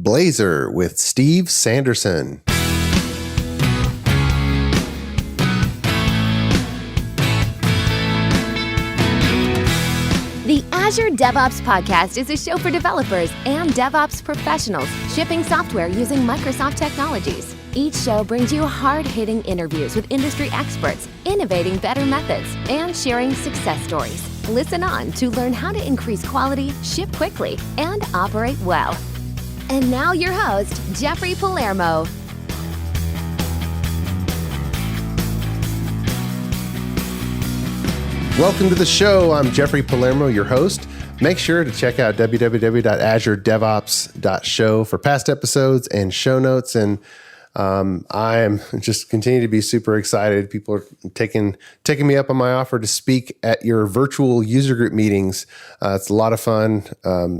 Blazor with Steve Sanderson. The Azure DevOps Podcast is a show for developers and DevOps professionals shipping software using Microsoft technologies. Each show brings you hard-hitting interviews with industry experts, innovating better methods, and sharing success stories. Listen on to learn how to increase quality, ship quickly, and operate well. And now your host, Jeffrey Palermo. Welcome to the show. I'm Jeffrey Palermo, your host. Make sure to check out www.azuredevops.show for past episodes and show notes. And I'm just continue to be super excited. People are taking me up on my offer to speak at your virtual user group meetings. It's a lot of fun.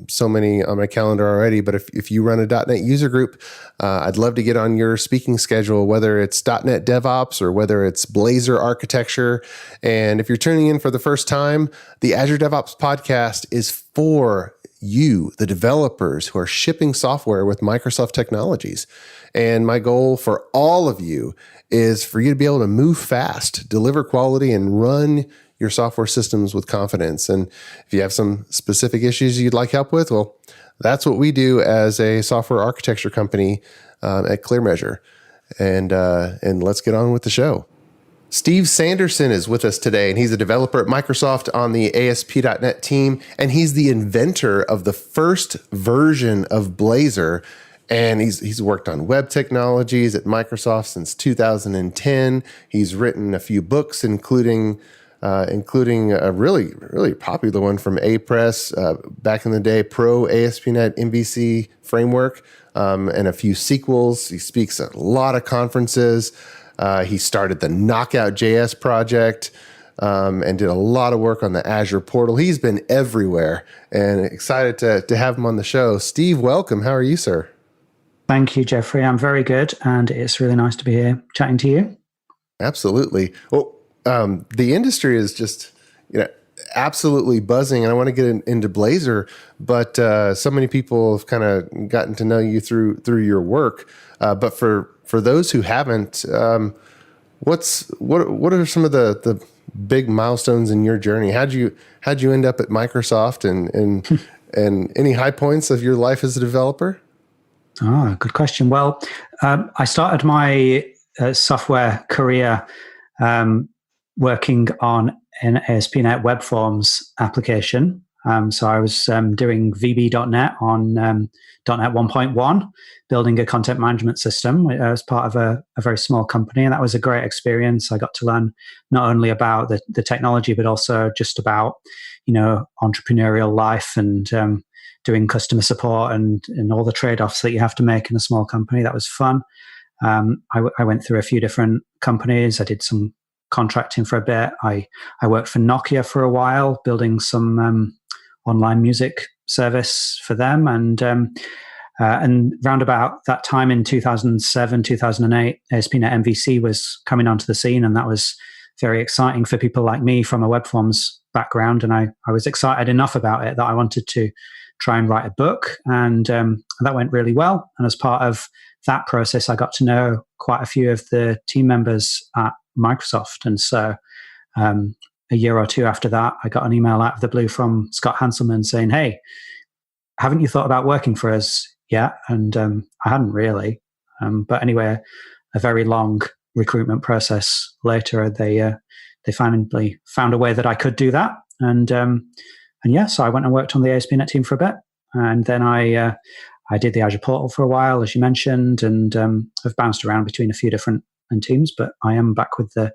So many on my calendar already. But if you run a .NET user group, I'd love to get on your speaking schedule, whether it's .NET DevOps or whether it's Blazor architecture. And if you're tuning in for the first time, the Azure DevOps Podcast is for you, the developers who are shipping software with Microsoft technologies. And my goal for all of you is for you to be able to move fast, deliver quality, and run your software systems with confidence. And if you have some specific issues you'd like help with, well, that's what we do as a software architecture company at ClearMeasure. And let's get on with the show. Steve Sanderson is with us today, and he's a developer at Microsoft on the ASP.NET team, and he's the inventor of the first version of Blazor. And he's worked on web technologies at Microsoft since 2010. He's written a few books, including a really popular one from A-Press back in the day, Pro ASP.NET MVC Framework, and a few sequels. He speaks at a lot of conferences. He started the Knockout.js project and did a lot of work on the Azure Portal. He's been everywhere, and excited to have him on the show. Steve, welcome. How are you, sir? Thank you, Jeffrey. I'm very good, and it's really nice to be here chatting to you. Absolutely. Well, the industry is just absolutely buzzing, and I want to get into Blazor, but so many people have kind of gotten to know you through your work. But for those who haven't, what are some of the big milestones in your journey? How'd you end up at Microsoft, and any high points of your life as a developer? Oh, good question. Well, I started my software career working on an ASP.NET Web Forms application. So I was doing VB.NET on .NET 1.1, building a content management system as part of a very small company. And that was a great experience. I got to learn not only about the technology, but also just about, entrepreneurial life and doing customer support and all the trade-offs that you have to make in a small company. That was fun. I went through a few different companies. I did some contracting for a bit. I worked for Nokia for a while, building some online music service for them. And round about that time in 2007, 2008, ASP.NET MVC was coming onto the scene, and that was very exciting for people like me from a web forms background. And I was excited enough about it that I wanted to try and write a book, and that went really well. And as part of that process, I got to know quite a few of the team members at Microsoft. And so a year or two after that, I got an email out of the blue from Scott Hanselman saying, "Hey, haven't you thought about working for us yet?" And I hadn't really. But anyway, a very long recruitment process later, they finally found a way that I could do that. And yeah, so I went and worked on the ASP.NET team for a bit. And then I did the Azure Portal for a while, as you mentioned, and I've bounced around between a few different teams, but I am back with the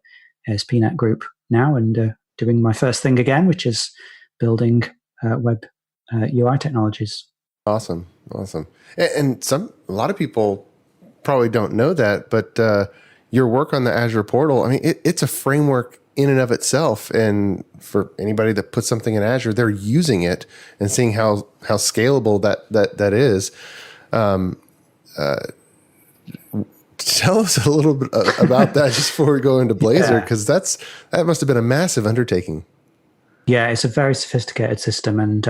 ASP.NET group now and doing my first thing again, which is building web UI technologies. Awesome. And a lot of people probably don't know that, but your work on the Azure Portal, I mean, it's a framework in and of itself. And for anybody that puts something in Azure, they're using it and seeing how scalable that is. Tell us a little bit about that just before we go into Blazor, because that must have been a massive undertaking. Yeah, it's a very sophisticated system. And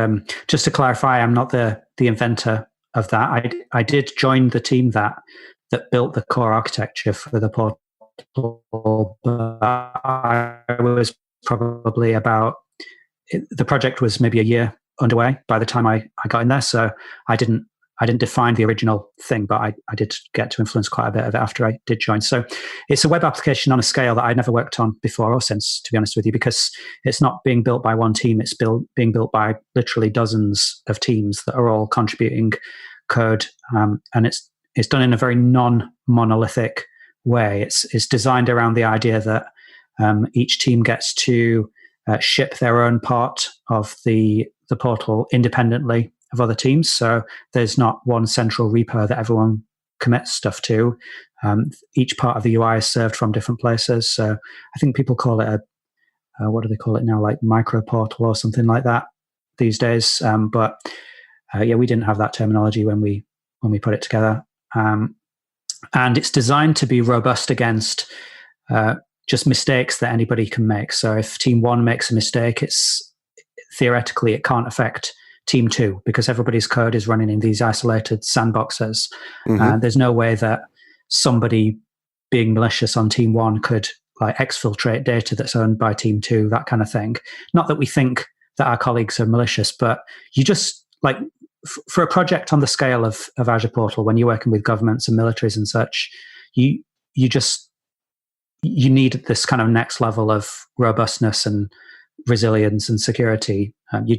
just to clarify, I'm not the inventor of that. I did join the team that built the core architecture for the portal, but I was probably the project was maybe a year underway by the time I got in there. So I didn't define the original thing, but I did get to influence quite a bit of it after I did join. So it's a web application on a scale that I'd never worked on before or since, to be honest with you, because it's not being built by one team. It's being built by literally dozens of teams that are all contributing code. And it's done in a very non-monolithic way. It's designed around the idea that each team gets to ship their own part of the portal independently of other teams. So there's not one central repo that everyone commits stuff to. Each part of the UI is served from different places. So I think people call it what do they call it now? Like micro portal or something like that these days. But we didn't have that terminology when we put it together. And it's designed to be robust against just mistakes that anybody can make. So if team 1 makes a mistake, theoretically it can't affect team 2 because everybody's code is running in these isolated sandboxes. There's no way that somebody being malicious on team 1 could like exfiltrate data that's owned by team 2, that kind of thing. Not that we think that our colleagues are malicious, but you just like for a project on the scale of Azure Portal, when you're working with governments and militaries and such, you need this kind of next level of robustness and resilience and security. You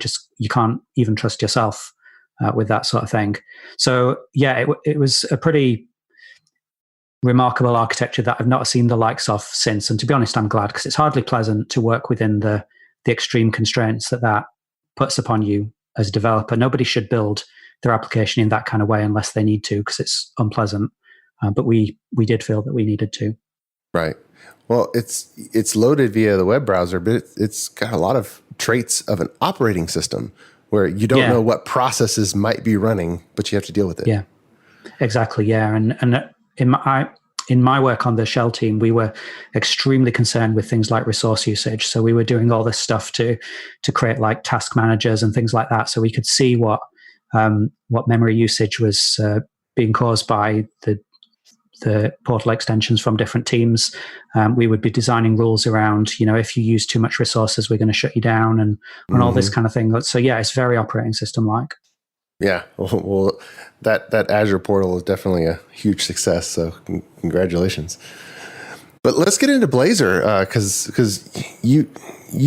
can't even trust yourself with that sort of thing. So yeah, it was a pretty remarkable architecture that I've not seen the likes of since. And to be honest, I'm glad, because it's hardly pleasant to work within the extreme constraints that puts upon you as a developer. Nobody should build their application in that kind of way unless they need to, because it's unpleasant. But we did feel that we needed to. Right. Well, it's loaded via the web browser, but it's got a lot of traits of an operating system where you don't know what processes might be running, but you have to deal with it. Yeah, exactly. Yeah. And in my work on the Shell team, we were extremely concerned with things like resource usage. So we were doing all this stuff to create like task managers and things like that, so we could see what memory usage was being caused by the portal extensions from different teams. We would be designing rules around, if you use too much resources, we're going to shut you down and all this kind of thing. So yeah, it's very operating system like. Yeah, well, that Azure Portal is definitely a huge success. So congratulations. But let's get into Blazor, because you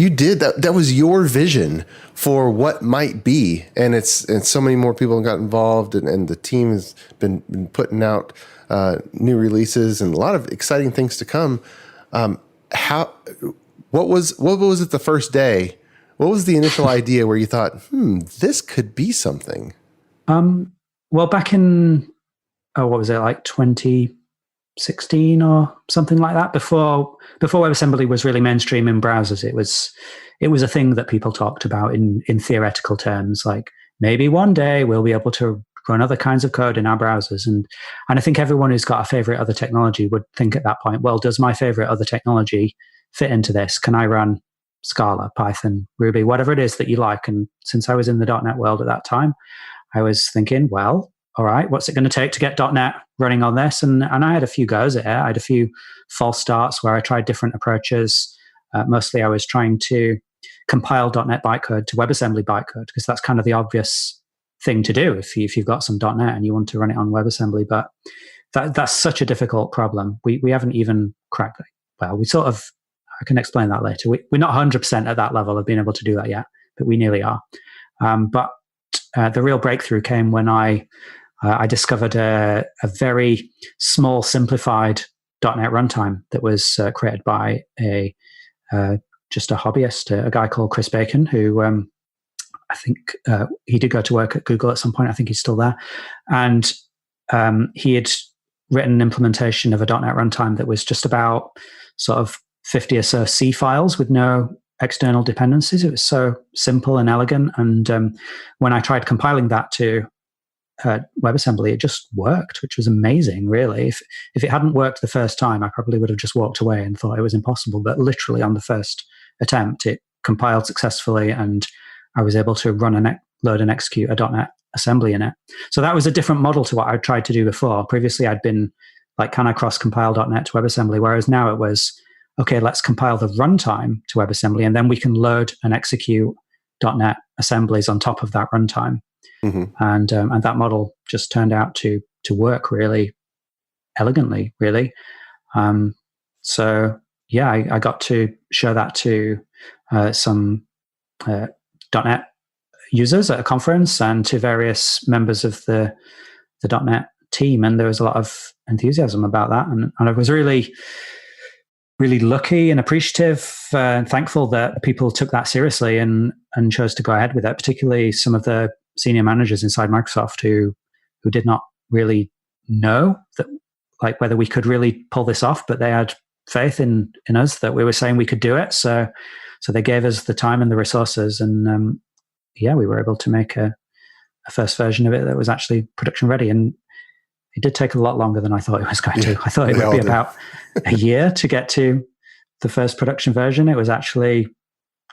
did that. That was your vision for what might be, and so many more people got involved, and the team has been putting out new releases and a lot of exciting things to come. What was it the first day? What was the initial idea where you thought, this could be something? Well, back in, what was it, like 2016 or something like that, before WebAssembly was really mainstream in browsers, it was a thing that people talked about in theoretical terms, like maybe one day we'll be able to run other kinds of code in our browsers. And I think everyone who's got a favorite other technology would think at that point, well, does my favorite other technology fit into this? Can I run Scala, Python, Ruby, whatever it is that you like? And since I was in the .NET world at that time, I was thinking, well, all right, what's it going to take to get .NET running on this? And I had a few goes at it. I had a few false starts where I tried different approaches. Mostly I was trying to compile .NET bytecode to WebAssembly bytecode, because that's kind of the obvious thing to do if you've got some .NET and you want to run it on WebAssembly. But that's such a difficult problem. We haven't even cracked it. Well, I can explain that later. We're not 100% at that level of being able to do that yet, but we nearly are. But the real breakthrough came when I discovered a very small, simplified .NET runtime that was created by just a hobbyist, a guy called Chris Bacon, who I think he did go to work at Google at some point. I think he's still there. And he had written an implementation of a .NET runtime that was just about sort of 50 or so C files with no external dependencies. It was so simple and elegant. And when I tried compiling that to WebAssembly, it just worked, which was amazing, really. If it hadn't worked the first time, I probably would have just walked away and thought it was impossible. But literally on the first attempt, it compiled successfully, and I was able to run load and execute a .NET assembly in it. So that was a different model to what I tried to do before. Previously, I'd been like, can I cross-compile .NET to WebAssembly? Whereas now it was, okay, let's compile the runtime to WebAssembly, and then we can load and execute .NET assemblies on top of that runtime. Mm-hmm. And that model just turned out to work really elegantly, really. So yeah, I got to show that to some .NET users at a conference and to various members of the .NET team, and there was a lot of enthusiasm about that. And I was really, really lucky and appreciative and thankful that people took that seriously and chose to go ahead with it, particularly some of the senior managers inside Microsoft who did not really know that, like, whether we could really pull this off, but they had faith in us that we were saying we could do it. So they gave us the time and the resources, and we were able to make a first version of it that was actually production ready. And it did take a lot longer than I thought it was going to. I thought it would be about a year to get to the first production version. It was actually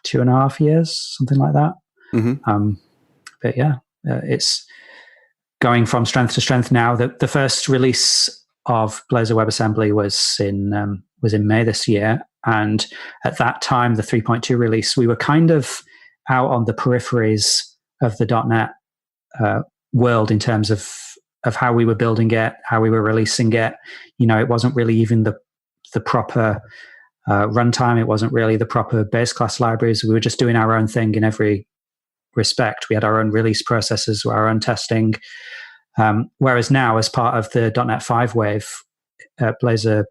2.5 years, something like that. Mm-hmm. But yeah, it's going from strength to strength now. The first release of Blazor WebAssembly was in May this year, and at that time, the 3.2 release, we were kind of out on the peripheries of the .NET world in terms of how we were building it, how we were releasing it. It wasn't really even the proper runtime. It wasn't really the proper base class libraries. We were just doing our own thing in every respect. We had our own release processes, our own testing. Whereas now, as part of the .NET 5 wave, Blazor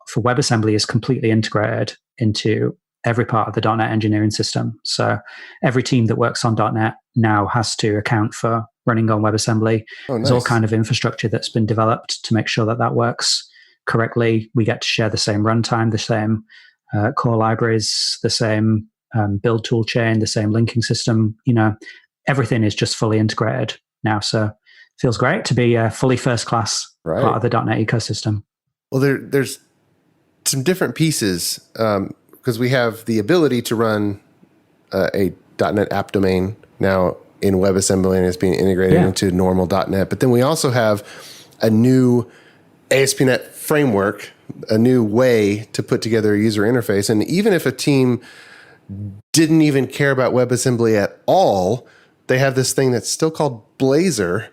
for WebAssembly is completely integrated into every part of the .NET engineering system. So every team that works on .NET now has to account for running on WebAssembly. Oh, nice. There's all kind of infrastructure that's been developed to make sure that works correctly. We get to share the same runtime, the same core libraries, the same build tool chain, the same linking system. Everything is just fully integrated now. So it feels great to be a fully first class part of the .NET ecosystem. Well, there's some different pieces because we have the ability to run a .NET app domain now in WebAssembly, and it's being integrated into normal .NET. But then we also have a new ASP.NET framework, a new way to put together a user interface. And even if a team didn't even care about WebAssembly at all, they have this thing that's still called Blazor.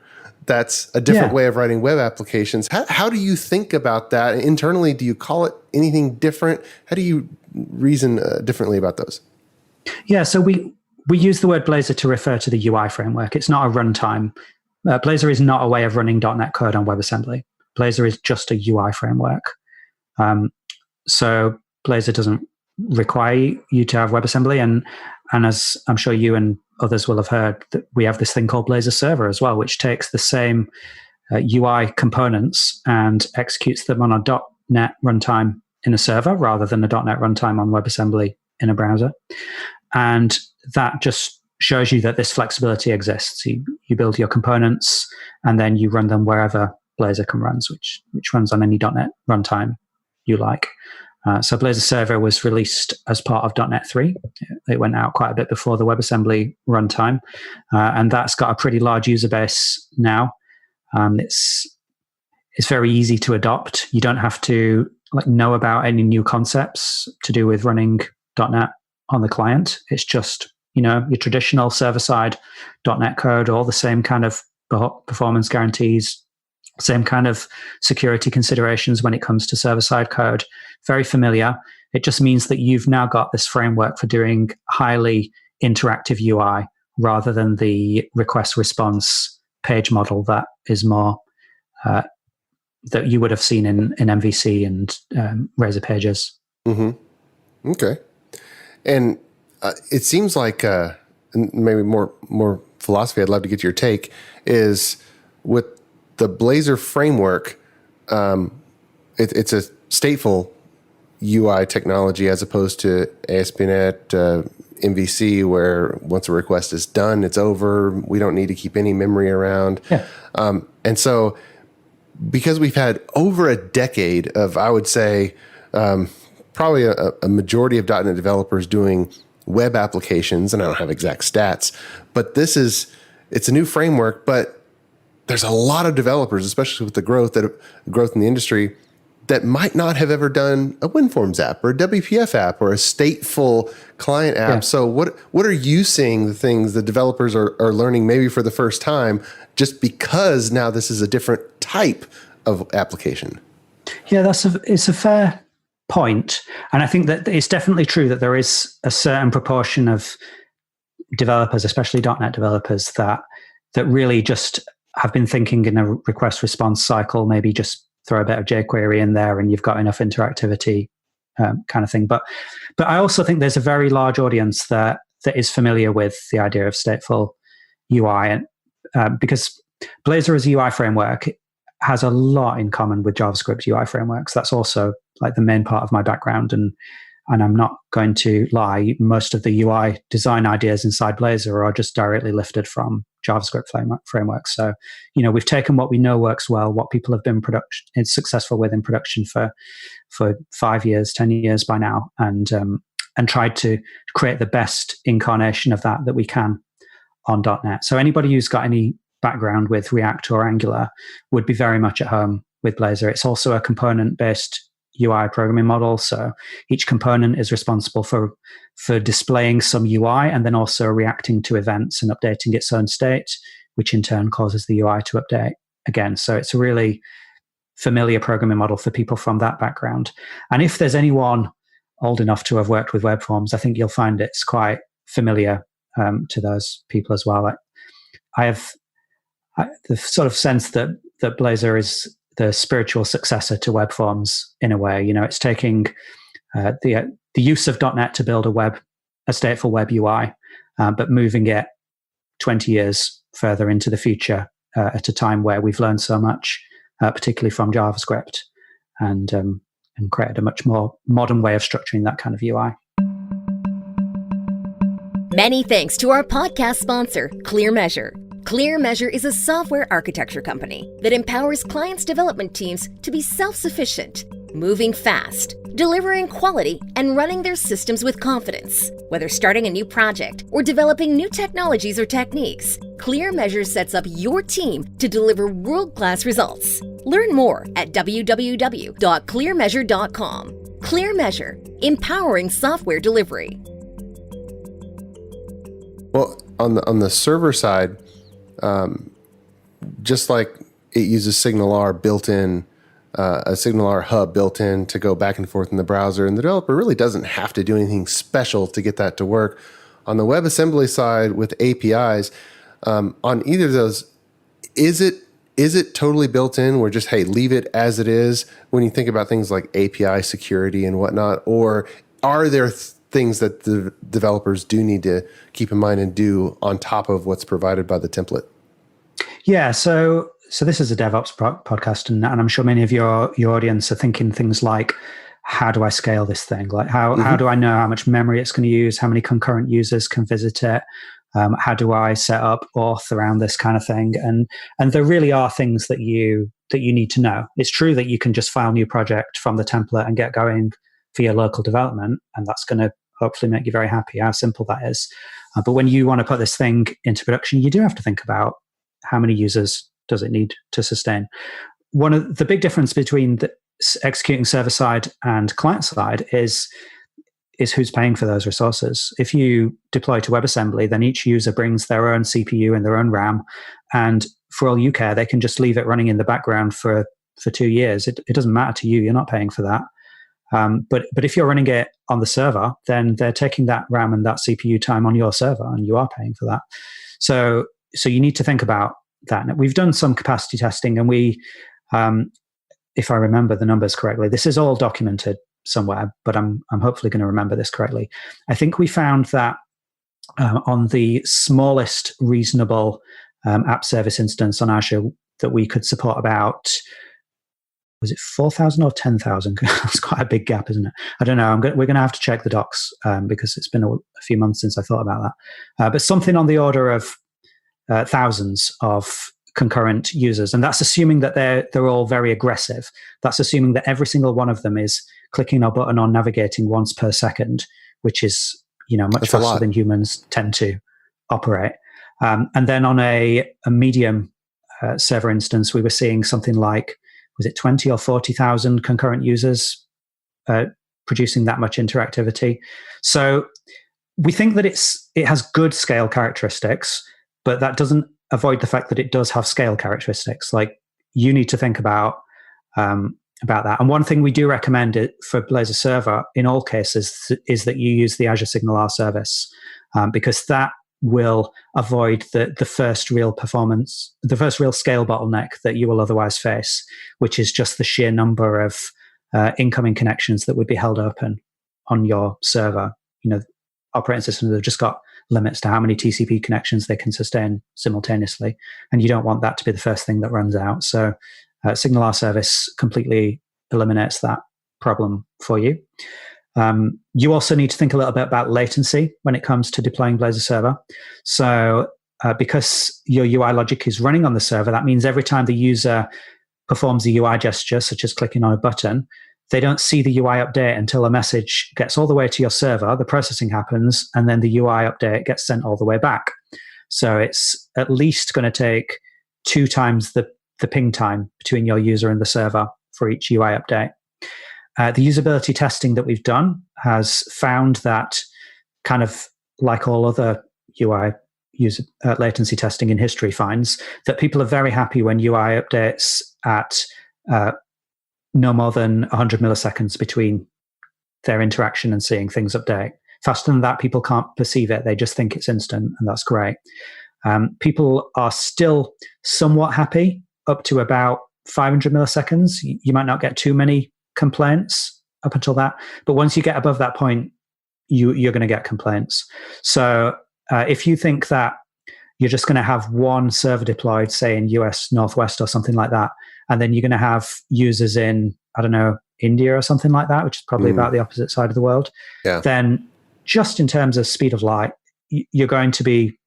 That's a different way of writing web applications. How do you think about that internally? Do you call it anything different? How do you reason differently about those? Yeah, so we use the word Blazor to refer to the UI framework. It's not a runtime. Blazor is not a way of running .NET code on WebAssembly. Blazor is just a UI framework. So Blazor doesn't require you to have WebAssembly. And as I'm sure you and others will have heard, that we have this thing called Blazor Server as well, which takes the same UI components and executes them on a .NET runtime in a server rather than a .NET runtime on WebAssembly in a browser. And that just shows you that this flexibility exists. You build your components and then you run them wherever Blazor can run, which runs on any .NET runtime you like. So Blazor Server was released as part of .NET 3. It went out quite a bit before the WebAssembly runtime, and that's got a pretty large user base now. It's very easy to adopt. You don't have to know about any new concepts to do with running .NET on the client. It's just your traditional server-side .NET code, all the same kind of performance guarantees, same kind of security considerations when it comes to server-side code. Very familiar. It just means that you've now got this framework for doing highly interactive UI rather than the request response page model that is more that you would have seen in MVC and Razor Pages. Mm-hmm. Okay. And it seems like maybe more philosophy, I'd love to get your take, is with the Blazor framework, it's a stateful UI technology as opposed to ASP.NET, MVC, where once a request is done, it's over. We don't need to keep any memory around. Yeah. And so because we've had over a decade of, I would say, probably a majority of .NET developers doing web applications, and I don't have exact stats, but this is it's a new framework, but there's a lot of developers, especially with the growth in the industry, that might not have ever done a WinForms app or a WPF app or a stateful client app. Yeah. So what are you seeing the things the developers are learning maybe for the first time, just because now this is a different type of application? Yeah, it's a fair point. And I think that it's definitely true that there is a certain proportion of developers, especially .NET developers, that really just have been thinking in a request response cycle, maybe just throw a bit of jQuery in there and you've got enough interactivity kind of thing. But I also think there's a very large audience that is familiar with the idea of stateful UI, and because Blazor as a UI framework has a lot in common with JavaScript UI frameworks. That's also like the main part of my background, and I'm not going to lie, most of the UI design ideas inside Blazor are just directly lifted from JavaScript frameworks. So, we've taken what we know works well, what people have been successful with in production for 5 years, 10 years by now, and tried to create the best incarnation of that we can on .NET. So anybody who's got any background with React or Angular would be very much at home with Blazor. It's also a component-based UI programming model. So each component is responsible for displaying some UI and then also reacting to events and updating its own state, which in turn causes the UI to update again. So it's a really familiar programming model for people from that background. And if there's anyone old enough to have worked with web forms, I think you'll find it's quite familiar to those people as well. I have the sort of sense that Blazor is the spiritual successor to web forms in a way. It's taking the use of .NET to build a stateful web UI, but moving it 20 years further into the future at a time where we've learned so much, particularly from JavaScript, and created a much more modern way of structuring that kind of UI. Many thanks to our podcast sponsor, ClearMeasure. ClearMeasure is a software architecture company that empowers clients' development teams to be self-sufficient, moving fast, delivering quality, and running their systems with confidence. Whether starting a new project or developing new technologies or techniques, ClearMeasure sets up your team to deliver world-class results. Learn more at www.clearmeasure.com. ClearMeasure, empowering software delivery. Well, on the server side, just like it uses SignalR built-in, a SignalR hub built in to go back and forth in the browser, and the developer really doesn't have to do anything special to get that to work. On the WebAssembly side with APIs, on either of those, is it totally built in where just, hey, leave it as it is when you think about things like API security and whatnot, or are there things that the developers do need to keep in mind and do on top of what's provided by the template? Yeah, so this is a DevOps podcast, and I'm sure many of your audience are thinking things like, how do I scale this thing? Like, how do I know how much memory it's going to use? How many concurrent users can visit it? How do I set up auth around this kind of thing? And there really are things that you need to know. It's true that you can just file new project from the template and get going for your local development, and that's going to hopefully make you very happy, how simple that is. But when you want to put this thing into production, you do have to think about how many users does it need to sustain. One of the big difference between the executing server side and client side is who's paying for those resources. If you deploy to WebAssembly, then each user brings their own CPU and their own RAM, and for all you care, they can just leave it running in the background for 2 years. It doesn't matter to you. You're not paying for that. But if you're running it on the server, then they're taking that RAM and that CPU time on your server, and you are paying for that. So you need to think about that. Now, we've done some capacity testing, and we, if I remember the numbers correctly, this is all documented somewhere, but I'm hopefully going to remember this correctly. I think we found that on the smallest reasonable app service instance on Azure, that we could support about, was it 4,000 or 10,000? That's quite a big gap, isn't it? I don't know. We're going to have to check the docs because it's been a few months since I thought about that. But something on the order of thousands of concurrent users, and that's assuming that they're all very aggressive. That's assuming that every single one of them is clicking a button or navigating once per second, which is much faster than humans tend to operate. And then on a medium server instance, we were seeing something like, was it 20 or 40,000 concurrent users producing that much interactivity. So we think that it has good scale characteristics, but that doesn't avoid the fact that it does have scale characteristics. Like, you need to think about that. And one thing we do recommend it for Blazor Server in all cases is that you use the Azure SignalR service, because that will avoid the first real scale bottleneck that you will otherwise face, which is just the sheer number of incoming connections that would be held open on your server. Operating systems have just got limits to how many TCP connections they can sustain simultaneously, and you don't want that to be the first thing that runs out. So SignalR service completely eliminates that problem for you. You also need to think a little bit about latency when it comes to deploying Blazor Server. So because your UI logic is running on the server, that means every time the user performs a UI gesture, such as clicking on a button, they don't see the UI update until a message gets all the way to your server, the processing happens, and then the UI update gets sent all the way back. So it's at least going to take 2 times the ping time between your user and the server for each UI update. The usability testing that we've done has found that, kind of like all other UI user latency testing in history finds, that people are very happy when UI updates at no more than 100 milliseconds between their interaction and seeing things update. Faster than that, people can't perceive it. They just think it's instant, and that's great. People are still somewhat happy up to about 500 milliseconds. You might not get too many complaints up until that, but once you get above that point, you're going to get complaints. So if you think that you're just going to have one server deployed, say in US Northwest or something like that, and then you're going to have users in, I don't know, India or something like that, which is probably about the opposite side of the world, then just in terms of speed of light, you're going to be,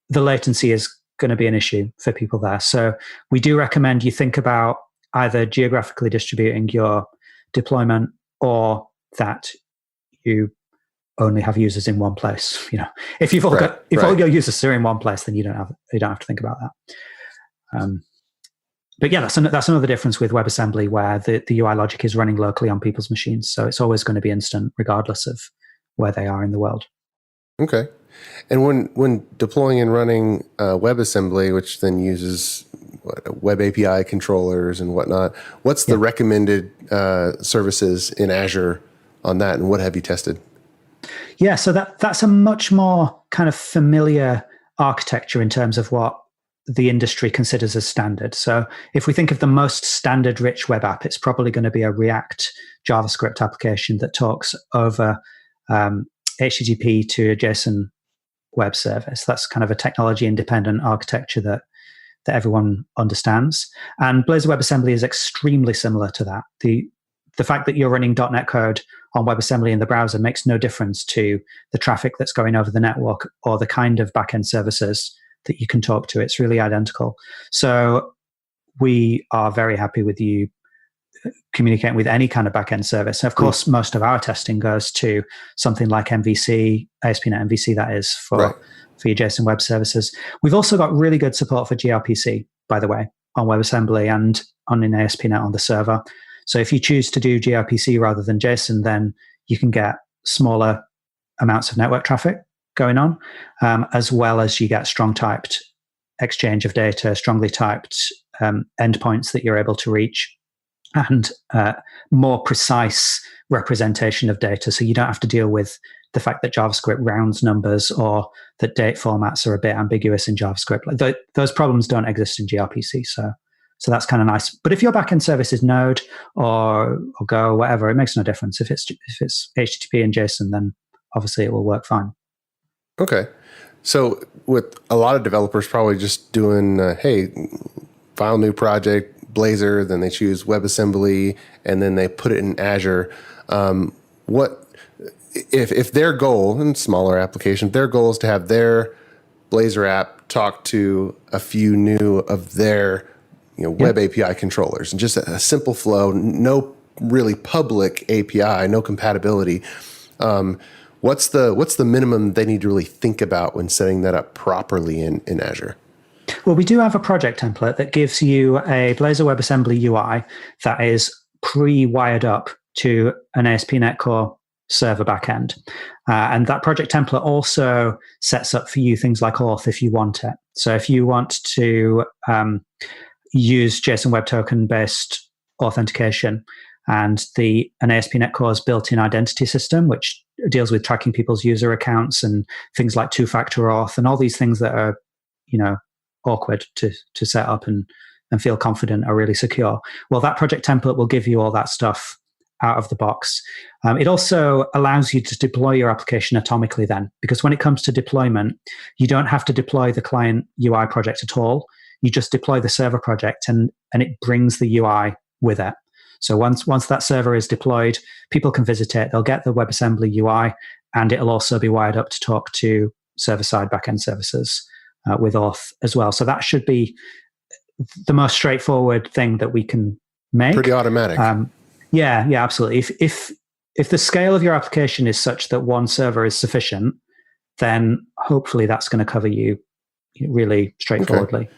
the latency is going to be an issue for people there. So we do recommend you think about either geographically distributing your deployment, or that you only have users in one place. If you've all all your users are in one place, then you don't have to think about that. But yeah, that's another difference with WebAssembly, where the UI logic is running locally on people's machines, so it's always going to be instant regardless of where they are in the world. Okay. And when deploying and running WebAssembly, which then uses web API controllers and whatnot, what's the recommended services in Azure on that, and what have you tested? Yeah, so that's a much more kind of familiar architecture in terms of what the industry considers as standard. So if we think of the most standard-rich web app, it's probably going to be a React JavaScript application that talks over HTTP to a JSON web service. That's kind of a technology-independent architecture that everyone understands. And Blazor WebAssembly is extremely similar to that. The fact that you're running .NET code on WebAssembly in the browser makes no difference to the traffic that's going over the network or the kind of backend services that you can talk to. It's really identical. So we are very happy with you communicating with any kind of backend service. And of course, most of our testing goes to something like MVC, ASP.NET MVC, that is, for your JSON web services. We've also got really good support for gRPC, by the way, on WebAssembly and in ASP.NET on the server. So if you choose to do gRPC rather than JSON, then you can get smaller amounts of network traffic going on, as well as you get strong typed exchange of data, strongly typed endpoints that you're able to reach, and more precise representation of data. So you don't have to deal with the fact that JavaScript rounds numbers or that date formats are a bit ambiguous in JavaScript. Like those problems don't exist in gRPC. So that's kind of nice. But if your backend service is Node or Go or whatever, it makes no difference. If it's HTTP and JSON, then obviously it will work fine. Okay. So with a lot of developers probably just doing, hey, file new project, Blazor, then they choose WebAssembly, and then they put it in Azure. What if their goal, in smaller applications, their goal is to have their Blazor app talk to a few new of their web API controllers, and just a simple flow, no really public API, no compatibility. what's the minimum they need to really think about when setting that up properly in Azure? Well, we do have a project template that gives you a Blazor WebAssembly UI that is pre-wired up to an ASP.NET Core server backend. And that project template also sets up for you things like auth if you want it. So if you want to use JSON Web Token-based authentication and an ASP.NET Core's built-in identity system, which deals with tracking people's user accounts and things like two-factor auth and all these things that are, awkward to set up and feel confident are really secure. Well, that project template will give you all that stuff out of the box. It also allows you to deploy your application atomically then, because when it comes to deployment, you don't have to deploy the client UI project at all. You just deploy the server project and it brings the UI with it. So once that server is deployed, people can visit it, they'll get the WebAssembly UI, and it'll also be wired up to talk to server-side backend services with auth as well. So that should be the most straightforward thing that we can make. Pretty automatic. Yeah, absolutely. If the scale of your application is such that one server is sufficient, then hopefully that's going to cover you really straightforwardly. Okay.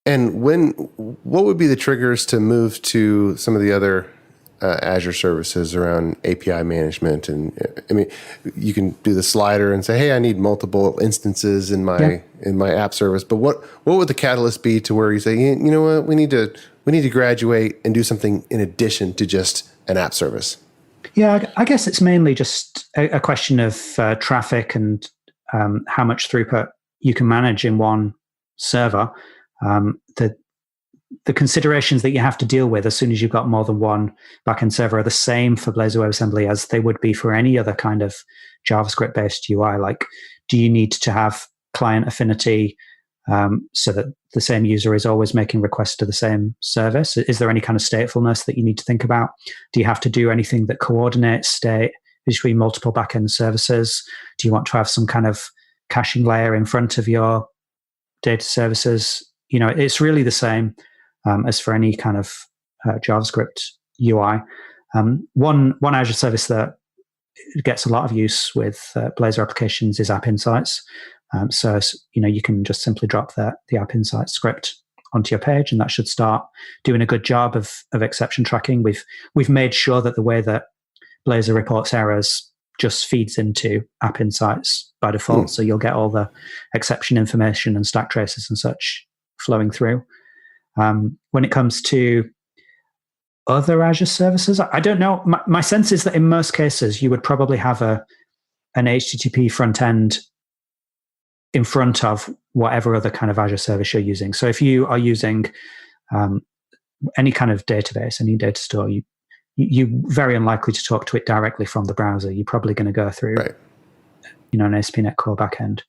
And what would be the triggers to move to some of the other Azure services around API management? And I mean, you can do the slider and say, hey, I need multiple instances in my app service. But what would the catalyst be to where you say, you know what, we need to graduate and do something in addition to just an app service? Yeah, I guess it's mainly just a question of traffic and how much throughput you can manage in one server. The considerations that you have to deal with as soon as you've got more than one backend server are the same for Blazor WebAssembly as they would be for any other kind of JavaScript-based UI. Like, do you need to have client affinity so that the same user is always making requests to the same service? Is there any kind of statefulness that you need to think about? Do you have to do anything that coordinates state between multiple backend services? Do you want to have some kind of caching layer in front of your data services? It's really the same as for any kind of JavaScript UI. One Azure service that gets a lot of use with Blazor applications is App Insights. So you can just simply drop the App Insights script onto your page, and that should start doing a good job of exception tracking. We've made sure that the way that Blazor reports errors just feeds into App Insights by default, so you'll get all the exception information and stack traces and such flowing through. When it comes to other Azure services, I don't know. My sense is that in most cases, you would probably have an HTTP front end in front of whatever other kind of Azure service you're using. So if you are using any kind of database, any data store, you're very unlikely to talk to it directly from the browser. You're probably going to go through an ASP.NET Core backend.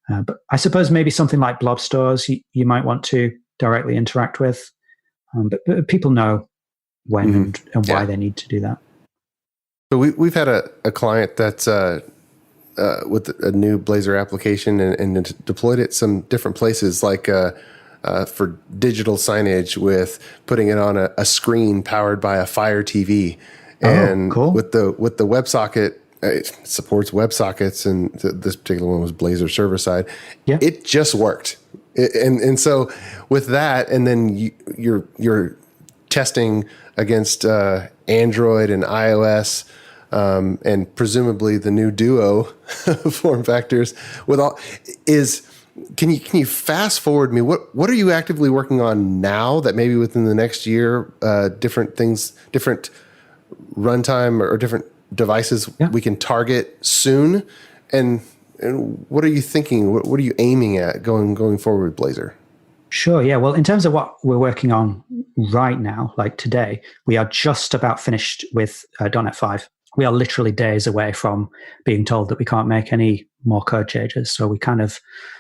But I suppose maybe something like blob stores you might want to directly interact with. But people know when and why they need to do that. So we've had a client that's with a new Blazor application and deployed it some different places, like for digital signage, with putting it on a screen powered by a Fire TV. And cool. with the WebSocket, it supports WebSockets, and this particular one was Blazor server side. Yeah. It just worked. And so with that, and then you're testing against Android and iOS, and presumably the new Duo form factors. Can you fast forward me? What are you actively working on now that maybe within the next year, different things, different runtime or different devices we can target soon? And what are you thinking? What are you aiming at going forward with Blazor? Sure. Yeah. Well, in terms of what we're working on right now, like today, we are just about finished with .NET 5. We are literally days away from being told that we can't make any more code changes. So we're kind of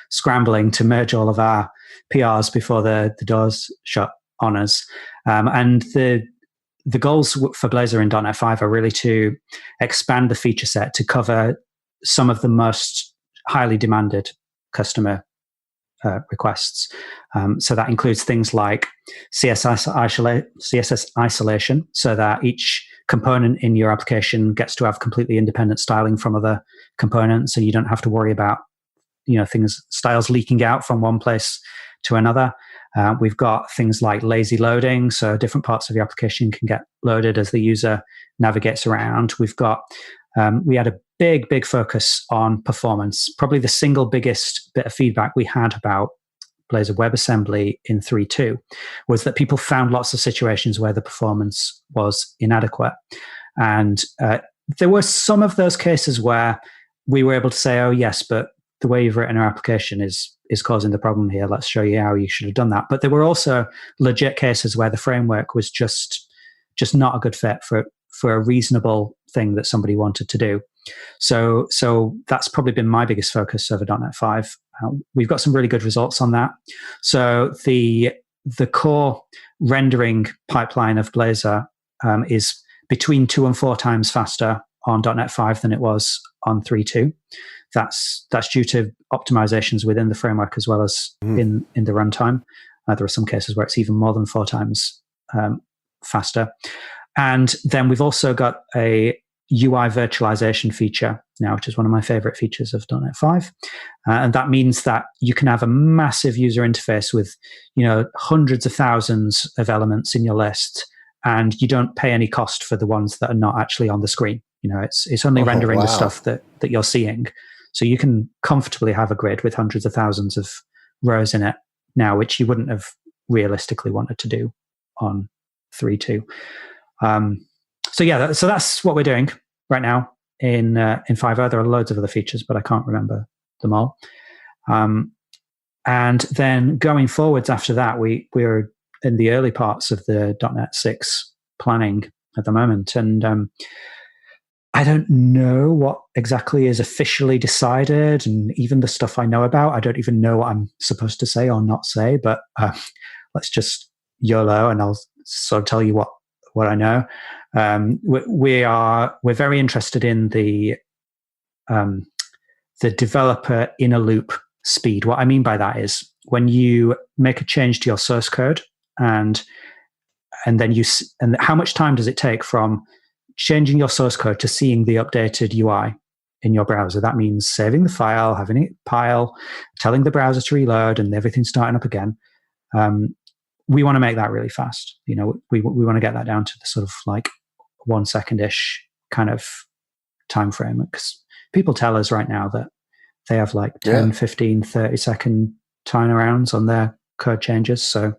scrambling to merge all of our PRs before the doors shut on us. And the goals for Blazor in .NET 5 are really to expand the feature set to cover some of the most highly demanded customer requests. So that includes things like CSS isolation, so that each component in your application gets to have completely independent styling from other components, and you don't have to worry about styles leaking out from one place to another. We've got things like lazy loading, so different parts of your application can get loaded as the user navigates around. We had a big focus on performance. Probably the single biggest bit of feedback we had about Blazor WebAssembly in 3.2 was that people found lots of situations where the performance was inadequate. And there were some of those cases where we were able to say, oh yes, but the way you've written our application is causing the problem here. Let's show you how you should have done that. But there were also legit cases where the framework was just not a good fit for a reasonable thing that somebody wanted to do. So that's probably been my biggest focus over .NET 5. We've got some really good results on that. So the core rendering pipeline of Blazor is between 2 and 4 times faster on .NET 5 than it was on 3.2. That's due to optimizations within the framework as well as in the runtime. There are some cases where it's even more than 4 times faster. And then we've also got a UI virtualization feature now, which is one of my favorite features of .NET 5. And that means that you can have a massive user interface with, hundreds of thousands of elements in your list, and you don't pay any cost for the ones that are not actually on the screen. It's only rendering the stuff that you're seeing. So you can comfortably have a grid with hundreds of thousands of rows in it now, which you wouldn't have realistically wanted to do on 3.2. So that's what we're doing right now in 5.0. There are loads of other features, but I can't remember them all. And then going forwards after that, we're in the early parts of the .NET 6 planning at the moment. And I don't know what exactly is officially decided, and even the stuff I know about, I don't even know what I'm supposed to say or not say, but let's just YOLO and I'll sort of tell you what I know. We're very interested in the developer inner loop speed. What I mean by that is when you make a change to your source code and then how much time does it take from changing your source code to seeing the updated UI in your browser? That means saving the file, having it pile, telling the browser to reload, and everything starting up again. We want to make that really fast. We want to get that down to the sort of like 1 second-ish kind of time frame, because people tell us right now that they have like 10, 15, 30-second turnarounds on their code changes. So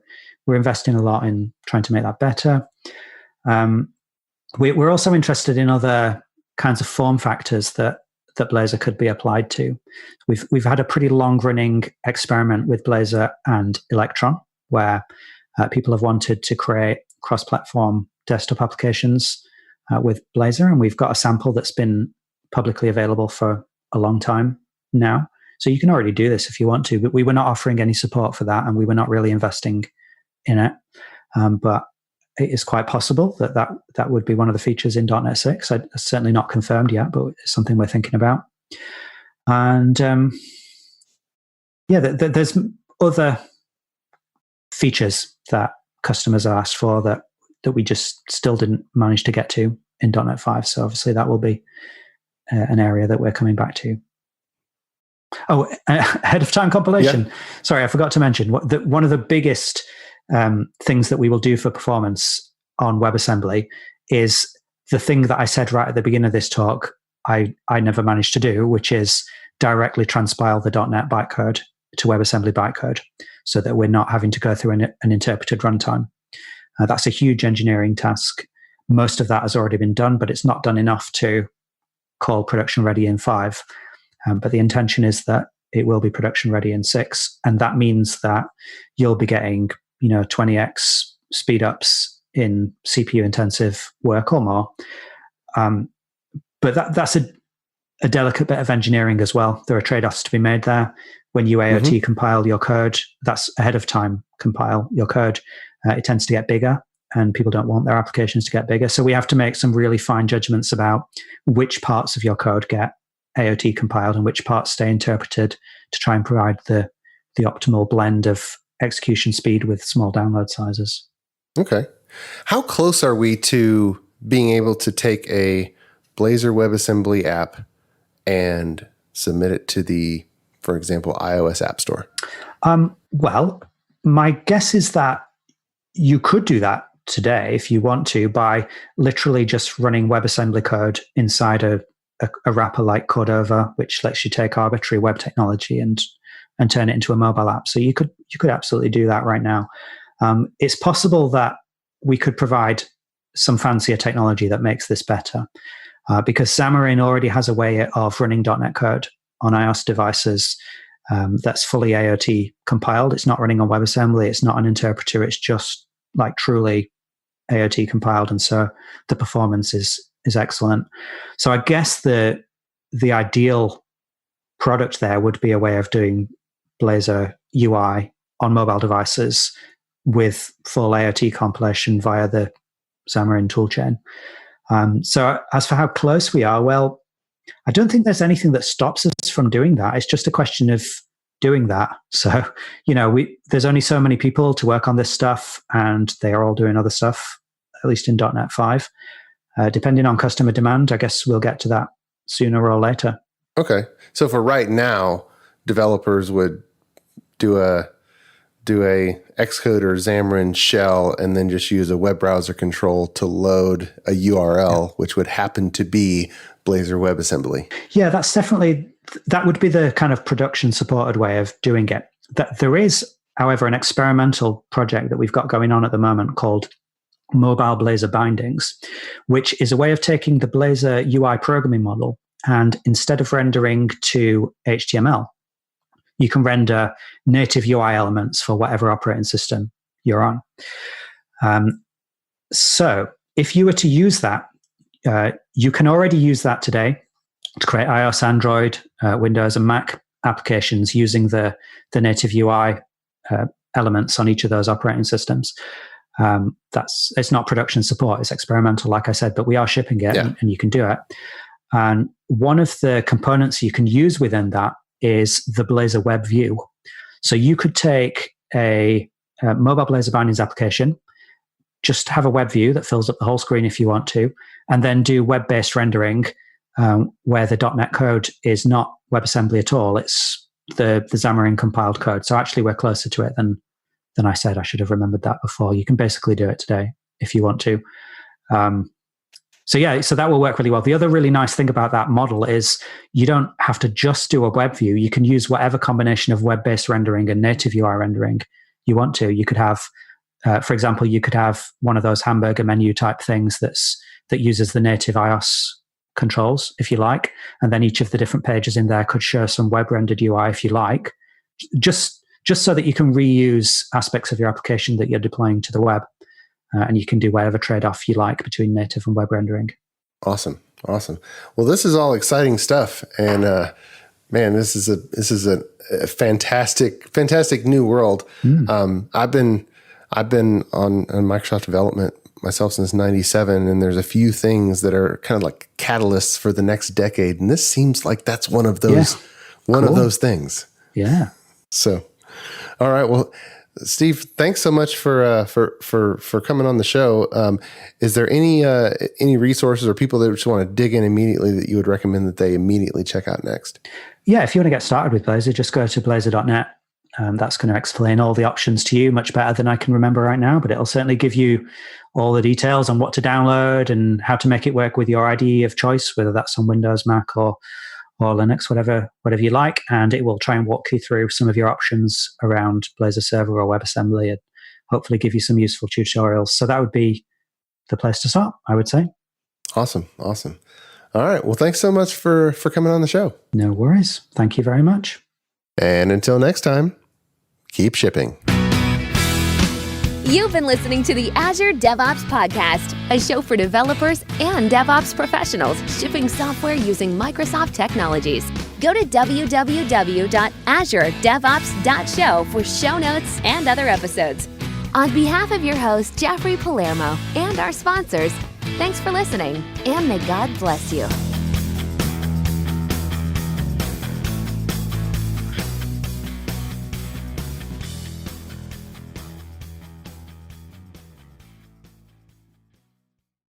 we're investing a lot in trying to make that better. We're also interested in other kinds of form factors that Blazor could be applied to. We've had a pretty long-running experiment with Blazor and Electron, where people have wanted to create cross-platform desktop applications with Blazor, and we've got a sample that's been publicly available for a long time now. So you can already do this if you want to, but we were not offering any support for that, and we were not really investing in it. But it is quite possible that would be one of the features in .NET 6. It's certainly not confirmed yet, but it's something we're thinking about. And there's other features that customers are asked for that we just still didn't manage to get to in .NET 5. So obviously that will be an area that we're coming back to. Oh, ahead of time compilation. Yeah. Sorry, I forgot to mention one of the biggest things that we will do for performance on WebAssembly is the thing that I said right at the beginning of this talk I never managed to do, which is directly transpile the .NET bytecode to WebAssembly bytecode so that we're not having to go through an interpreted runtime. That's a huge engineering task. Most of that has already been done, but it's not done enough to call production ready in 5. But the intention is that it will be production ready in 6. And that means that you'll be getting 20x speed ups in CPU intensive work or more. But that's a delicate bit of engineering as well. There are trade-offs to be made there. When you AOT compile your code, that's ahead of time compile your code, it tends to get bigger, and people don't want their applications to get bigger. So we have to make some really fine judgments about which parts of your code get AOT compiled and which parts stay interpreted to try and provide the optimal blend of execution speed with small download sizes. Okay. How close are we to being able to take a Blazor WebAssembly app and submit it to the, for example, iOS App Store? Well, my guess is that you could do that today if you want to by literally just running WebAssembly code inside a wrapper like Cordova, which lets you take arbitrary web technology and turn it into a mobile app. So you could absolutely do that right now. It's possible that we could provide some fancier technology that makes this better, because Xamarin already has a way of running .NET code on iOS devices that's fully AOT compiled. It's not running on WebAssembly. It's not an interpreter. It's just like truly AOT compiled, and so the performance is excellent. So I guess the ideal product there would be a way of doing Blazor UI on mobile devices with full AOT compilation via the Xamarin toolchain. So as for how close we are, well, I don't think there's anything that stops us from doing that. It's just a question of doing that. So, there's only so many people to work on this stuff, and they are all doing other stuff, at least in .NET 5. Depending on customer demand, I guess we'll get to that sooner or later. Okay. So for right now, developers would do a Xcode or Xamarin shell and then just use a web browser control to load a URL, which would happen to be Blazor WebAssembly. Yeah, that would be the kind of production supported way of doing it. There is, however, an experimental project that we've got going on at the moment called Mobile Blazor Bindings, which is a way of taking the Blazor UI programming model, and instead of rendering to HTML, you can render native UI elements for whatever operating system you're on. So if you were to use that, you can already use that today to create iOS, Android, Windows, and Mac applications using the native UI elements on each of those operating systems. It's not production support, it's experimental, like I said, but we are shipping it, and you can do it. And one of the components you can use within that is the Blazor Web View. So you could take a mobile Blazor Bindings application, just have a web view that fills up the whole screen if you want to, and then do web-based rendering where the .NET code is not WebAssembly at all. It's the Xamarin compiled code. So actually we're closer to it than I said. I should have remembered that before. You can basically do it today if you want to. So that will work really well. The other really nice thing about that model is you don't have to just do a web view. You can use whatever combination of web-based rendering and native UI rendering you want to. You could have, for example, one of those hamburger menu type things that uses the native iOS controls, if you like, and then each of the different pages in there could show some web-rendered UI if you like, just so that you can reuse aspects of your application that you're deploying to the web. And you can do whatever trade-off you like between native and web rendering. Awesome. Well, this is all exciting stuff, and man, this is a fantastic new world. I've been on Microsoft development myself since '97, and there's a few things that are kind of like catalysts for the next decade, and this seems like that's one of those of those things. Yeah. So, all right. Well, Steve, thanks so much for coming on the show. Is there any resources or people that just want to dig in immediately that you would recommend that they immediately check out next? Yeah, if you want to get started with Blazor, just go to blazor.net. That's going to explain all the options to you much better than I can remember right now, but it'll certainly give you all the details on what to download and how to make it work with your IDE of choice, whether that's on Windows, Mac, or Linux, whatever you like, and it will try and walk you through some of your options around Blazor Server or WebAssembly and hopefully give you some useful tutorials. So that would be the place to start, I would say. Awesome. All right. Well, thanks so much for coming on the show. No worries. Thank you very much. And until next time, keep shipping. You've been listening to the Azure DevOps Podcast, a show for developers and DevOps professionals shipping software using Microsoft technologies. Go to www.azuredevops.show for show notes and other episodes. On behalf of your host, Jeffrey Palermo, and our sponsors, thanks for listening, and may God bless you.